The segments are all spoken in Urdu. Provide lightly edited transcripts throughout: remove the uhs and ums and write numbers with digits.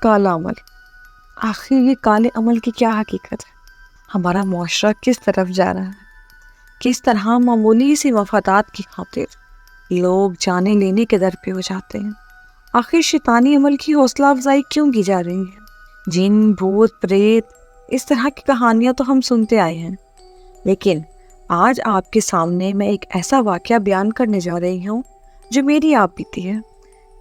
کالا عمل۔ آخر یہ کالے عمل کی کیا حقیقت ہے؟ ہمارا معاشرہ کس طرف جا رہا ہے؟ کس طرح معمولی سی مفادات کی خاطر لوگ جانے لینے کے در پہ ہو جاتے ہیں؟ آخر شیطانی عمل کی حوصلہ افزائی کیوں کی جا رہی ہے؟ جن، بھوت، پریت، اس طرح کی کہانیاں تو ہم سنتے آئے ہیں، لیکن آج آپ کے سامنے میں ایک ایسا واقعہ بیان کرنے جا رہی ہوں جو میری آپ بیتی ہے،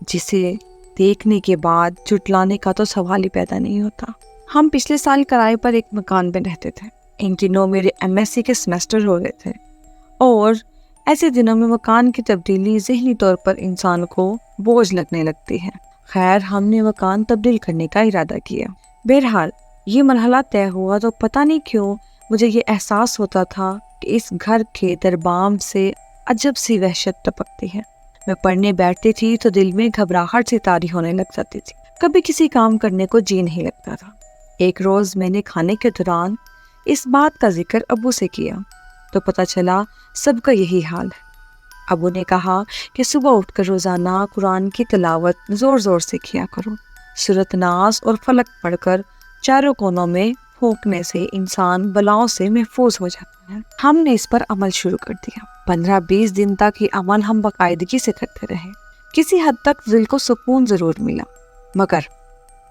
جسے دیکھنے کے بعد جھٹلانے کا تو سوال ہی پیدا نہیں ہوتا۔ ہم پچھلے سال کرائے پر ایک مکان میں رہتے تھے۔ ان دنوں میرے MSc کے سیمسٹر ہو رہے تھے، اور ایسے دنوں میں مکان کی تبدیلی ذہنی طور پر انسان کو بوجھ لگنے لگتی ہے۔ خیر، ہم نے مکان تبدیل کرنے کا ارادہ کیا۔ بہرحال یہ مرحلہ طے ہوا تو پتہ نہیں کیوں مجھے یہ احساس ہوتا تھا کہ اس گھر کے دربام سے عجب سی وحشت ٹپکتی ہے۔ میں پڑھنے بیٹھتی تھی تو دل میں گھبراہٹ سی طاری ہونے لگ جاتی تھی، کبھی کسی کام کرنے کو جی نہیں لگتا تھا۔ ایک روز میں نے کھانے کے دوران اس بات کا ذکر ابو سے کیا تو پتہ چلا سب کا یہی حال ہے۔ ابو نے کہا کہ صبح اٹھ کر روزانہ قرآن کی تلاوت زور زور سے کیا کرو۔ سورۃ ناس اور فلق پڑھ کر چاروں کونوں میں پھونکنے سے انسان بلاؤں سے محفوظ ہو جاتا ہے۔ ہم نے اس پر عمل شروع کر دیا۔ 15-20 دن تک یہ عمل ہم باقاعدگی سے کرتے رہے۔ کسی حد تک دل کو سکون ضرور ملا، مگر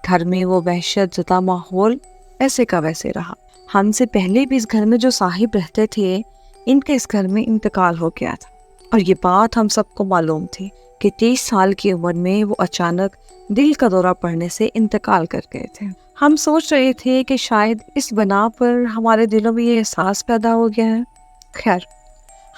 گھر میں وہ وحشت زدہ ماحول ایسے کا ویسے رہا۔ ہم سے پہلے بھی اس گھر میں جو صاحب رہتے تھے، ان کے اس گھر میں انتقال ہو گیا تھا، اور یہ بات ہم سب کو معلوم تھی کہ 23 سال کی عمر میں وہ اچانک دل کا دورہ پڑنے سے انتقال کر گئے تھے۔ ہم سوچ رہے تھے کہ شاید اس بنا پر ہمارے دلوں میں یہ احساس پیدا ہو گیا ہے۔ خیر،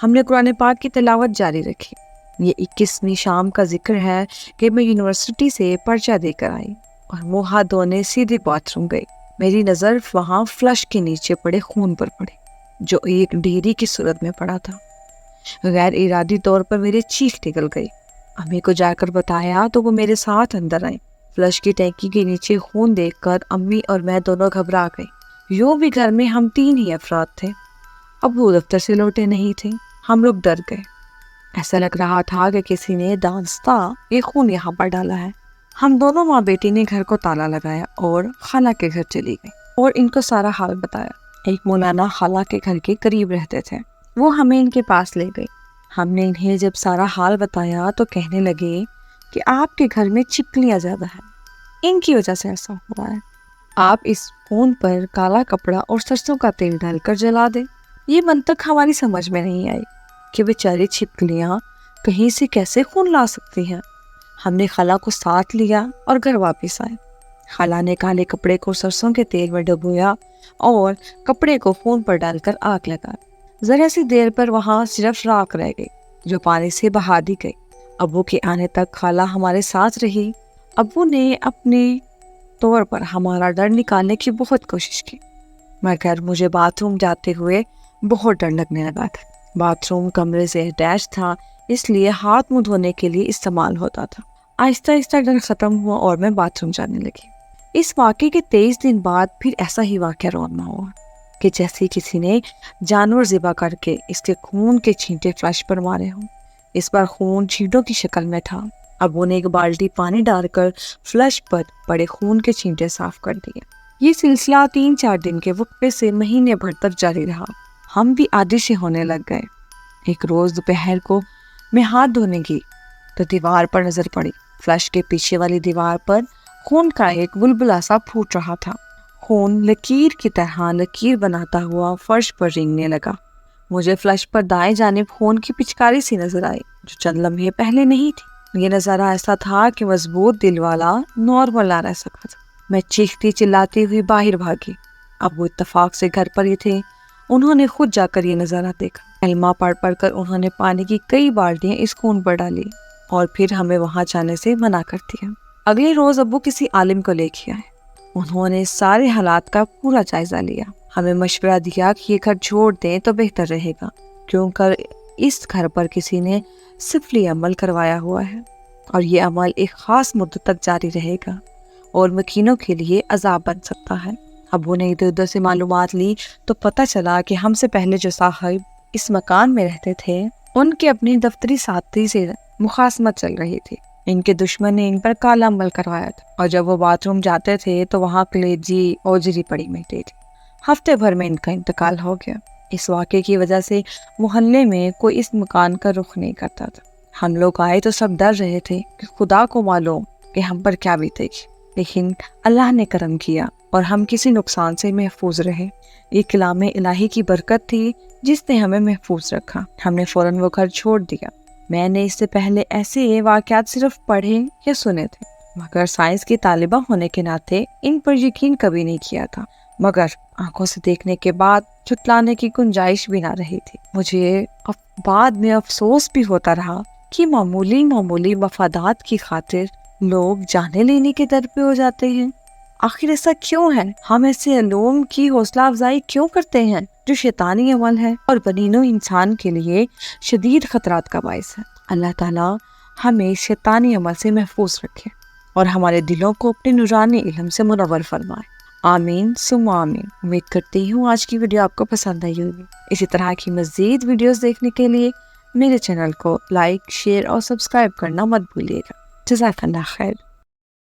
ہم نے قرآن پاک کی تلاوت جاری رکھی۔ یہ 21ویں شام کا ذکر ہے کہ میں یونیورسٹی سے پرچہ دے کر آئی اور منہ ہاتھ دھونے سیدھے باتھ روم گئی۔ میری نظر وہاں فلش کے نیچے پڑے خون پر پڑی، جو ایک ڈھیری کی صورت میں پڑا تھا۔ غیر ارادی طور پر میری چیخ نکل گئی۔ امی کو جا کر بتایا تو وہ میرے ساتھ اندر آئیں۔ فلش کی ٹینکی کے نیچے خون دیکھ کر امی اور میں دونوں گھبرا گئی۔ یوں بھی گھر میں ہم 3 ہی افراد تھے۔ ابو دفتر سے لوٹے نہیں تھے۔ ہم لوگ ڈر گئے۔ ایسا لگ رہا تھا کہ کسی نے دانستہ یہ خون یہاں پر ڈالا ہے۔ ہم دونوں ماں بیٹی نے گھر کو تالا لگایا اور خالہ کے گھر چلی گئی اور ان کو سارا حال بتایا۔ ایک مولانا خالہ کے گھر کے قریب رہتے تھے، وہ ہمیں ان کے پاس لے گئی۔ ہم نے انہیں جب سارا حال بتایا تو کہنے لگے کہ آپ کے گھر میں چپکلیاں زیادہ ہیں، ان کی وجہ سے ایسا ہوا ہے۔ آپ اس خون پر کالا کپڑا اور سرسوں کا تیل ڈال کر جلا دیں۔ یہ منطق ہماری سمجھ میں نہیں آئی کہ بیچاری چھپکلیاں کہیں سے کیسے خون لا سکتی ہیں۔ ہم نے خالہ کو ساتھ لیا اور گھر واپس آئے۔ خالہ نے کالے کپڑے کو سرسوں کے تیل میں ڈبویا اور کپڑے کو خون پر ڈال کر آگ لگا۔ ذرا سی دیر پر وہاں صرف راکھ رہ گئی جو پانی سے بہا دی گئی۔ ابو کے آنے تک خالہ ہمارے ساتھ رہی۔ ابو نے اپنے طور پر ہمارا ڈر نکالنے کی بہت کوشش کی، مگر مجھے باتھ روم جاتے ہوئے بہت ڈر لگنے لگا تھا۔ باتھ روم کمرے سے اٹیچ تھا، اس لیے ہاتھ منہ دھونے کے لیے استعمال ہوتا تھا۔ آہستہ آہستہ ڈر ختم ہوا اور میں باتھ روم جانے لگی۔ اس واقعے کے 23 دن بعد پھر ایسا ہی واقعہ رونا ہوا کہ جیسے کسی نے جانور ذبح کر کے اس کے خون کے چھینٹے فلش پر مارے ہوں۔ اس بار خون چھینٹوں کی شکل میں تھا۔ ابو نے ایک بالٹی پانی ڈال کر فلش پر پڑے خون کے چھینٹے صاف کر دیے۔ یہ سلسلہ 3-4 دن کے وقفے سے مہینے بھر تک جاری رہا۔ ہم بھی عادی سے ہونے لگ گئے۔ ایک روز دوپہر کو میں ہاتھ دھونے گئی تو دیوار پر نظر پڑی۔ فلش کے پیچھے والی دیوار پر خون کا ایک بلبلا سا پھوٹ رہا تھا۔ خون لکیر کی طرح لکیر بناتا ہوا فرش پر رینگنے لگا۔ مجھے فلش پر دائیں جانب خون کی پچکاری سی نظر آئی جو چند لمحے پہلے نہیں تھی۔ یہ نظارہ ایسا تھا کہ مضبوط دل والا نارمل نہ رہ سکا تھا۔ میں چیختی چلاتی ہوئی باہر بھاگی۔ ابو اتفاق سے گھر پر ہی تھے۔ انہوں نے خود جا کر یہ نظارہ دیکھا۔ کلمہ پڑھ پڑھ کر انہوں نے پانی کی کئی بالٹیاں اس خون پر ڈالی اور پھر ہمیں وہاں جانے سے منع کر دیا۔ اگلے روز ابو کسی عالم کو لے کے آئے۔ انہوں نے سارے حالات کا پورا جائزہ لیا، ہمیں مشورہ دیا کہ یہ گھر چھوڑ دیں تو بہتر رہے گا، کیونکہ اس گھر پر کسی نے سفلی عمل کروایا ہوا ہے اور یہ عمل ایک خاص مدت تک جاری رہے گا اور مکینوں کے لیے عذاب بن سکتا ہے۔ ابو نے ادھر ادھر سے معلومات لی تو پتہ چلا کہ ہم سے پہلے جو صاحب اس مکان میں رہتے تھے، ان کے اپنے دفتری ساتھی سے مخاصمت چل رہی تھی۔ ان کے دشمن نے ان پر کالا عمل کروایا تھا، اور جب وہ باتھ روم جاتے تھے تو وہاں کلیجی اوجری پڑی ملتی تھی۔ ہفتے بھر میں ان کا انتقال ہو گیا۔ اس واقعے کی وجہ سے محلے میں کوئی اس مکان کا رخ نہیں کرتا تھا۔ ہم لوگ آئے تو سب ڈر رہے تھے کہ خدا کو معلوم کہ ہم پر کیا بیتے گی، لیکن اللہ نے کرم کیا اور ہم کسی نقصان سے محفوظ رہے۔ یہ کلام الہی کی برکت تھی جس نے ہمیں محفوظ رکھا۔ ہم نے فوراً وہ گھر چھوڑ دیا۔ میں نے اس سے پہلے ایسے واقعات صرف پڑھے یا سنے تھے، مگر سائنس کی طالبہ ہونے کے ناطے ان پر یقین کبھی نہیں کیا تھا، مگر آنکھوں سے دیکھنے کے بعد جھٹلانے کی گنجائش بھی نہ رہی تھی۔ مجھے بعد میں افسوس بھی ہوتا رہا کہ معمولی مفادات کی خاطر لوگ جانے لینے کے در پہ ہو جاتے ہیں۔ آخر ایسا کیوں ہے؟ ہم ایسے علوم کی حوصلہ افزائی کیوں کرتے ہیں جو شیطانی عمل ہے اور بنی نوع انسان کے لیے شدید خطرات کا باعث ہے؟ اللہ تعالیٰ ہمیں شیطانی عمل سے محفوظ رکھے اور ہمارے دلوں کو اپنے نورانی علم سے منور فرمائے۔ آمین ثم آمین۔ امید کرتی ہوں آج کی ویڈیو آپ کو پسند آئی ہوگی۔ اسی طرح کی مزید ویڈیوز دیکھنے کے لیے میرے چینل کو لائک، شیئر اور سبسکرائب کرنا مت بھولیے گا۔ جزاک اللہ خیر۔